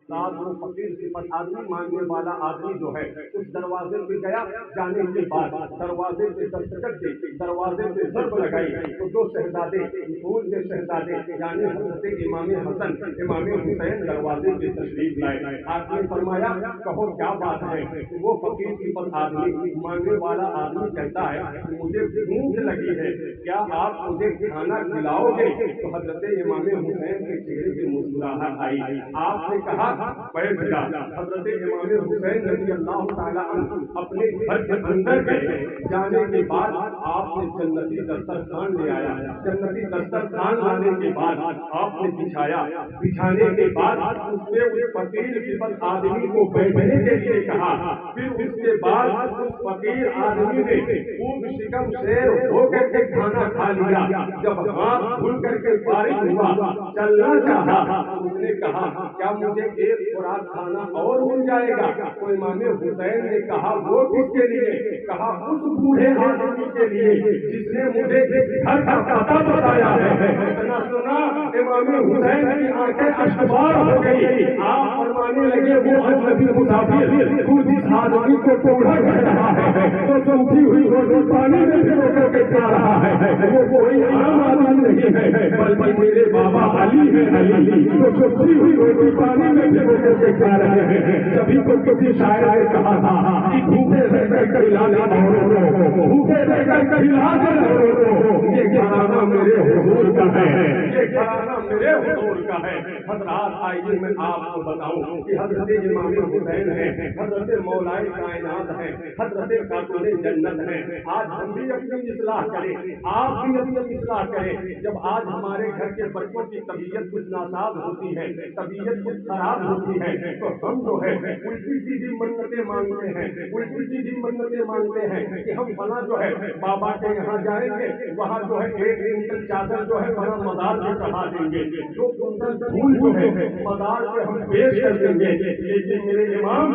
بعد وہ فقیر صفت آدمی مانگنے والا آدمی جو ہے اس دروازے پہ گیا، جانے کے بعد دروازے پہ دستک دی، دروازے پہ ضرب لگائی تو دو شہزادے پھول کے شہزادے یعنی حضرت امام حسن امام حسین دروازے پہ تشریف لائے۔ آپ نے فرمایا کہو کیا بات ہے؟ وہ فقیر صفت آدمی مانگنے والا آدمی کہتا ہے مجھے بھوک لگی ہے، کیا آپ مجھے کھانا کھلاؤ گے؟ تو حضرت امام حسین کے چہرے پہ مسکراہٹ آئی، آپ نے کہا بیٹھ جا۔ حضرت امام حسین رضی اللہ تعالیٰ عنہ اپنے گھر کے اندر گئے، جانے کے بعد آپ نے جنتی دسترخوان لے آیا، جنتی دسترخوان لانے کے بعد آپ نے بچھایا، بچھانے کے بعد اس پہ اس فقیر صفت آدمی کو بیٹھنے کے لیے کہا، پھر اس کے بعد اس فقیر آدمی نے خوب شکم شیر ہو کر کے کھانا کھا لیا۔ جب ہاتھ دھل کر کے فارغ ہوا، چلنا چاہا، اس نے کہا کیا مجھے ایک خوراک کھانا اور مل جائے گا؟ تو امام حسین نے کہا وہ کس کے لیے؟ کہا اس بوڑھے آدمی کے لیے جس نے مجھے گھر کا پتہ بتایا ہے۔ اتنا سنا امام حسین کی آنکھیں اشکبار ہو گئی، آپ فرمانے لگے وہ اجنبی مسافر تو جس آدمی کو بوڑھا کہہ رہا ہے تو سوکھی ہوئی روٹی پانی میں بھگو کر کے کھا رہا ہے، وہ کوئی عام آدمی نہیں ہے بلکہ میرے بابا علی ہے، علی تو سوکھی ہوئی روٹی پانی میں بھگو کر کے کھا رہے ہیں۔ جبھی تو کسی شاعر نے کہا تھا کہ بھوکے رہ کر کھلانے اوروں کو، بھوکے رہ کر کھلانے اوروں کو، یہ گھرانہ میرے حضور کا ہے، یہ گھرانہ میرے حضور کا ہے۔ حضرات آئیے میں آپ کو بتاؤں کہ حضرت امام حسین ہیں، حضرت مولائے کائنات ہیں، حضرت خاتون جنت ہیں۔ آج ہم بھی اپنی اصلاح کریں، آپ بھی اپنی اصلاح کریں۔ جب آج ہمارے گھر کے بچوں کی طبیعت کچھ ناساز ہوتی ہے، طبیعت کچھ خراب ہوتی ہے تو ہم جو ہے الٹی سیدھی منتیں مانگتے ہیں، الٹی سیدھی منتیں مانگتے ہیں کہ ہم فلاں جو ہے بابا کے یہاں جائیں گے، وہاں جو ہے ایک کنٹل چادر جو ہے فلاں مزار پہ چڑھا دیں گے، دو کنٹل پھول جو ہے مزار پہ ہم پیش کر دیں گے۔ لیکن میرے امام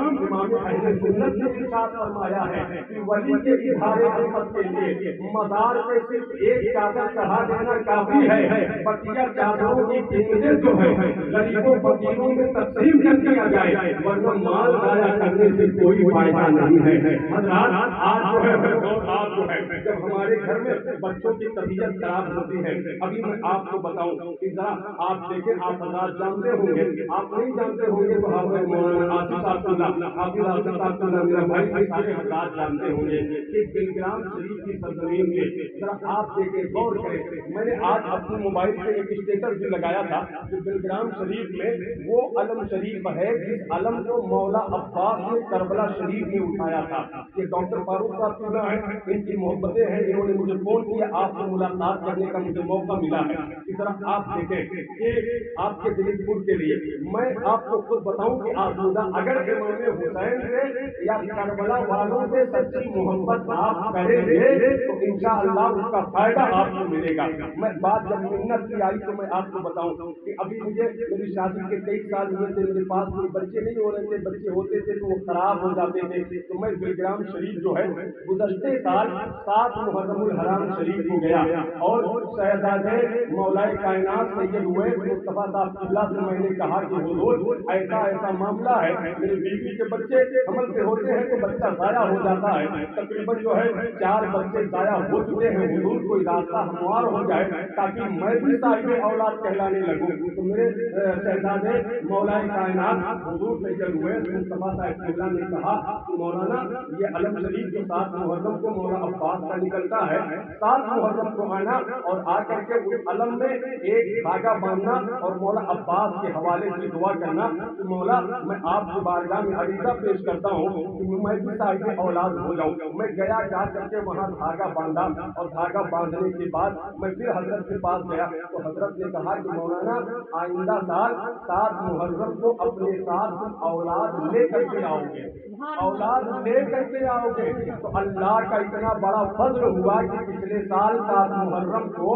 اہل سنت نے ارشاد فرمایا ہے کہ ولی کے اظہار عظمت کے لیے مزار پہ صرف ایک چادر چڑھا دینا کافی ہے، بقیہ چادروں کی قیمتیں جو ہے غریبوں فقیروں میں تقسیم کر دیا جائے، ورنہ مال ضائع کرنے سے کوئی فائدہ نہیں ہے۔ حضرات آج جو ہے آج جو ہے جب ہمارے گھر میں بچوں کی طبیعت خراب ہوتی ہے، ابھی میں آپ کو بتاؤں کہ ذرا آپ دیکھیں، آپ حضرات جانتے ہوں گے، آپ نہیں جانتے ہوں گے تو حافظ مولانا آصف صاحب حافظ آصف صاحب میرا بھائی کے سارے حضرات جانتے ہوں گے کہ بلگرام شریف کی سرزمین کے ذرا آپ دیکھیں غور کریں۔ میں نے آج اپنے موبائل سے ایک اسٹیٹس بھی لگایا تھا کہ بلگرام شریف میں وہ علم شریف ہے جس علم کو مولا عباس نے کربلا شریف میں اٹھایا تھا۔ یہ ڈاکٹر فاروق صاحب ہے، ان کی محبتیں ہیں، انہوں نے مجھے فون کیا، آپ سے ملاقات کرنے کا مجھے موقع ملا ہے۔ اس طرح آپ دیکھیں کہ آپ کے دل پور کے لیے میں آپ کو خود بتاؤں کہ آسودہ اگر امام حسین سے یا کربلا والوں سے سچی محبت آپ کریں گے تو انشاءاللہ اس کا فائدہ آپ کو ملے گا۔ میں بات جب منت کی آئی تو میں آپ کو بتاؤں کہ ابھی مجھے میری شادی کے کئی سال ہوئے تھے، میرے پاس کوئی بچے نہیں ہو رہے تھے، بچے ہوتے تھے تو وہ خراب ہو جاتے تھے، تو میں بلگرام شریف جو ہے گزشتے سال 7 محرم الحرام شریف کو گیا اور شہزادے مولائے کائنات سید اویس مصطفیٰ صاحب قبلہ سے میں نے کہا کہ حضور ایسا ایسا معاملہ ہے، میری بیوی کے بچے حمل سے ہوتے ہیں تو بچہ ضائع ہو جاتا ہے، تقریباً جو ہے 4 بچے ضائع ہو چکے ہیں، حضور کوئی راستہ ہموار ہو جائے تاکہ میں بھی صاحب اولاد کہلانے لگوں۔ تو میرے شہزادے مولائے کائنات حضور سید اویس مصطفیٰ صاحب قبلہ نے کہا کہ مولانا یہ علم شریف جو 7 محرم کو مولا عباس کا نکلتا ہے، 7 محرم کو آنا اور آ کر کے اس علم میں ایک دھاگا باندھنا اور مولا عباس کے حوالے سے دعا کرنا کہ مولا میں آپ کی بارگاہ میں عریضہ پیش کرتا ہوں کہ میں بھی صاحب اولاد ہو جاؤں۔ میں گیا جا کر کے وہاں دھاگا باندھا اور دھاگا باندھنے کے بعد میں پھر حضرت کے پاس گیا تو حضرت نے کہا کہ مولانا آئندہ سال 7 محرم کو اپنے ساتھ اولاد لے کر کے آؤ گے، اولاد لے کر کے آؤ گے۔ تو اللہ کا اتنا بڑا فضل ہوا کہ پچھلے سال 7 محرم کو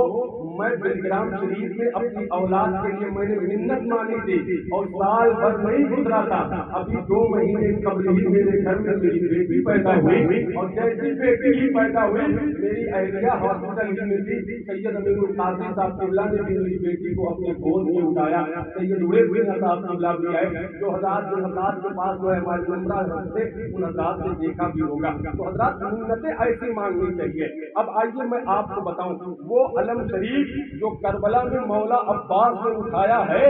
میں بلگرام شریف میں اپنی اولاد کے لیے میں نے منت مانی تھی اور سال بھر نہیں گزرا تھا ابھی 2 مہینے قبل ہی میرے گھر میں میری بیٹی پیدا ہوئی، اور جیسی بیٹی ہی پیدا ہوئی میری اہلیہ ہاسپٹل ہی میں تھی، سید امین القاضی صاحب قبلہ نے بھی میری بیٹی کو اپنے گود میں اٹھایا، سید اویس صاحب قبلہ بھی آئے، جو حضرات کے پاس جو ہے ہمارے نمبر تھے ان حضرات نے دیکھا بھی ہوگا۔ تو حضرات منتیں ایسی مانگنی چاہیے۔ اب آئیے میں آپ کو بتاؤں، وہ علم شریف جو کربلا میں مولا عباس نے اٹھایا ہے،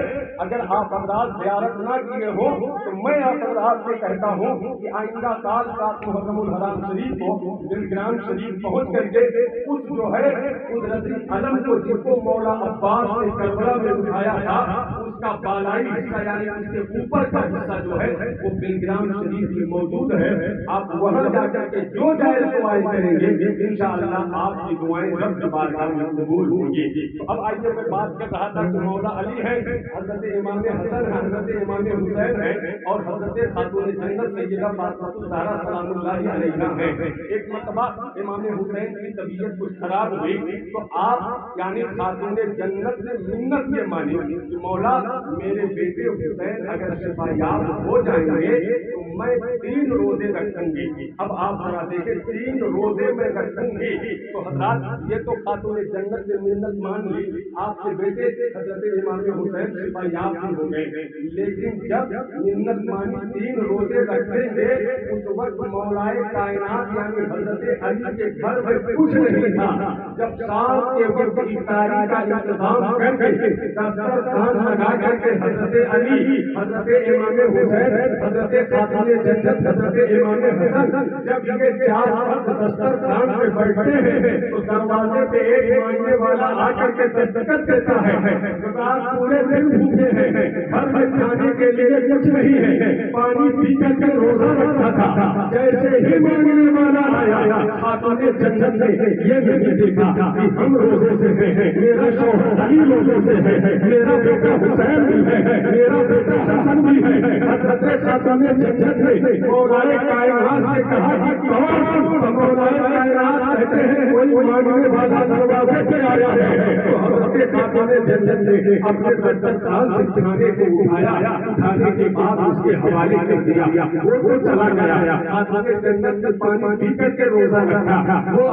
اگر آپ حضرات زیارت نہ کیے ہو تو میں آپ حضرات سے کہتا ہوں کہ آئندہ سال 7 محرم الحرام شریف کو دلگرام شریف پہنچ کر کے اس جو ہے قدرتی علم کو جس کو مولا عباس نے کربلا میں اٹھایا تھا اس کا بالائی حصہ یعنی اس کے اوپر کا حصہ جو ہے وہ دلگرام شریف میں موجود ہے، آپ وہاں جا کر کے جو جائز دعائیں کریں گے انشاءاللہ آپ کی دعائیں رب کی بارگاہ میں قبول ہوں گی۔ تو اب آئیے میں بات کر رہا تھا کہ مولا علی ہے، حضرت امام حسن ہے، حضرت امام حسین ہے، اور حضرت خاتون جنت سیدہ فاطمہ الزہرا سلام اللہ علیہا ہے۔ ایک مرتبہ امام حسین کی طبیعت کچھ خراب ہوئی تو آپ یعنی خاتون جنت نے منت یہ مانی کہ مولا میرے بیٹے حسین اگر شفا یاب ہو جائیں گے تو میں 3 روزے رکھوں گی۔ اب آپ ذرا دیکھیں 3 روزے میں رکھوں گی، تو حضرات یہ تو خاتون جنت نے منت مان لی، آپ کے بیٹے حضرت امام حسین شفا یاب ہو گئے، لیکن جب منت مانی 3 روزے رکھیں گے اس وقت مولائے کائنات یعنی حضرت علی کے گھر میں کچھ نہیں تھا۔ جب شام کے وقت افطاری کا انتظام کر کے دسترخوان لگا کر کے حضرت علی، حضرت امام حسین، حضرت خاتون جنت، حضرت امام حسن جب یہ 4 وقت دسترخوان پہ بیٹھتے ہیں تو دروازے پہ ایک مانگنے والا آ کر کے دستخط دیتا ہے، پورے دن بھوکے ہیں، گھر میں کھانے کے لیے کچھ نہیں ہے، پانی پی کر کے روزہ رکھتا تھا، جیسے ہی مانگنے والا آیا خاتون جنت نے یہ نہیں دیکھا کہ ہم روزے سے ہیں، میرا شوہر علی روزے سے ہے، میرا بیٹا حسین بھی ہے، میرا بیٹا حسن بھی ہے۔ حضرت خاتون جنت نے مولائے کائنات سے کہا کہ کون؟ مولائے کائنات کہتے ہیں کوئی مانگنے والا دروازے پہ آیا ہے، تو حضرت خاتون جنت نے اپنے دسترخوان سے کھانے کو اٹھایا، کھانے کے بعد اس کے حوالے کر دیا، وہ چلا گیا۔ خاتون جنت نے پانی پی کر کے روزہ رکھا، وہ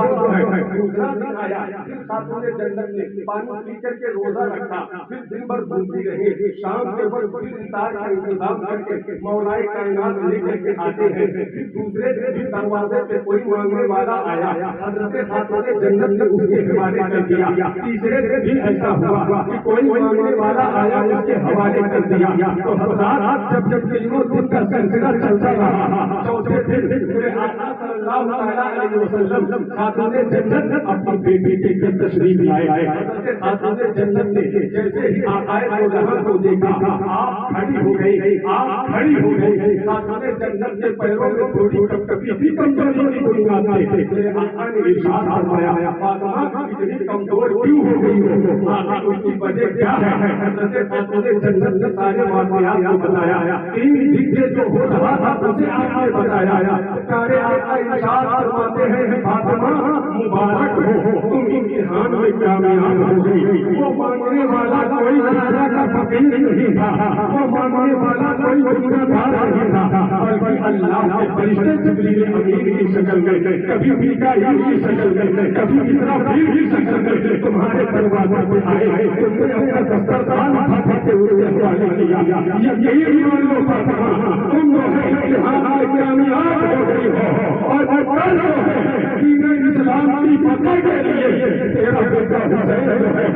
دوسرا دن آیا، پھر خاتون جنت نے پانی پی کر کے روزہ رکھا، پھر دن بھر گھومتی رہی، شام کے وقت پھر افطار کا انتظام کر کے مولائے کائنات لے کر کے آتے ہیں، پھر دوسرے دن دروازے پہ کوئی مانگنے والا آیا، حضرت خاتون جنت نے اس کے حوالے کر دیا، تیسرے دن بھی ایسا ہوا کہ کوئی مانگنے والا آیا اس کے حوالے کر دیا۔ تو حضرات جب تینوں دن کا سلسلہ چلتا رہا، چوتھے دن میرے آقا صلی اللہ علیہ وسلم خاتون جنت اپنی بیٹی کے گھر تشریف لائے۔ حضرت خاتون جنت نے جیسے ہی آقا دو جہاں کو دیکھا آپ کھڑی ہو گئی، آپ کھڑی ہو گئی۔ خاتون جنت کے پیروں میں تھوڑی کپکپی تھی، کمزوری کی بنیاد پہ میرے آقا نے ارشاد فرمایا فاطمہ اتنی کمزور کیوں ہو گئی ہو؟ آخر اس کی وجہ کیا ہے؟ حضرت خاتون جنت نے سارے واقعات کو بتایا، 3 دن سے جو ہو رہا تھا اسے آپ نے بتایا۔ پیارے آقا ارشاد فرماتے ہیں فاطمہ مبارک ہو تم امتحان میں کامیاب ہو گئی۔ وہ مانگنے والا کوئی راجا کا فقیر نہیں تھا، وہ مانگنے والا کوئی دنیا دار نہیں تھا، بلکہ اللہ کے فرشتے جبریل امین کی شکل میں، کبھی میکائیل کی شکل میں، کبھی اسرافیل کی شکل میں تمہارے دروازے پہ آئے، تم نے اپنا دسترخوان اٹھا کے ان کے حوالے کیا۔ یہی مان لو فاطمہ تم جو ہے امتحان میں کامیاب ہو گئی ہو، اور کل جو ہے دین اسلام کی فتح کے لیے تیرا بیٹا حسین جو ہے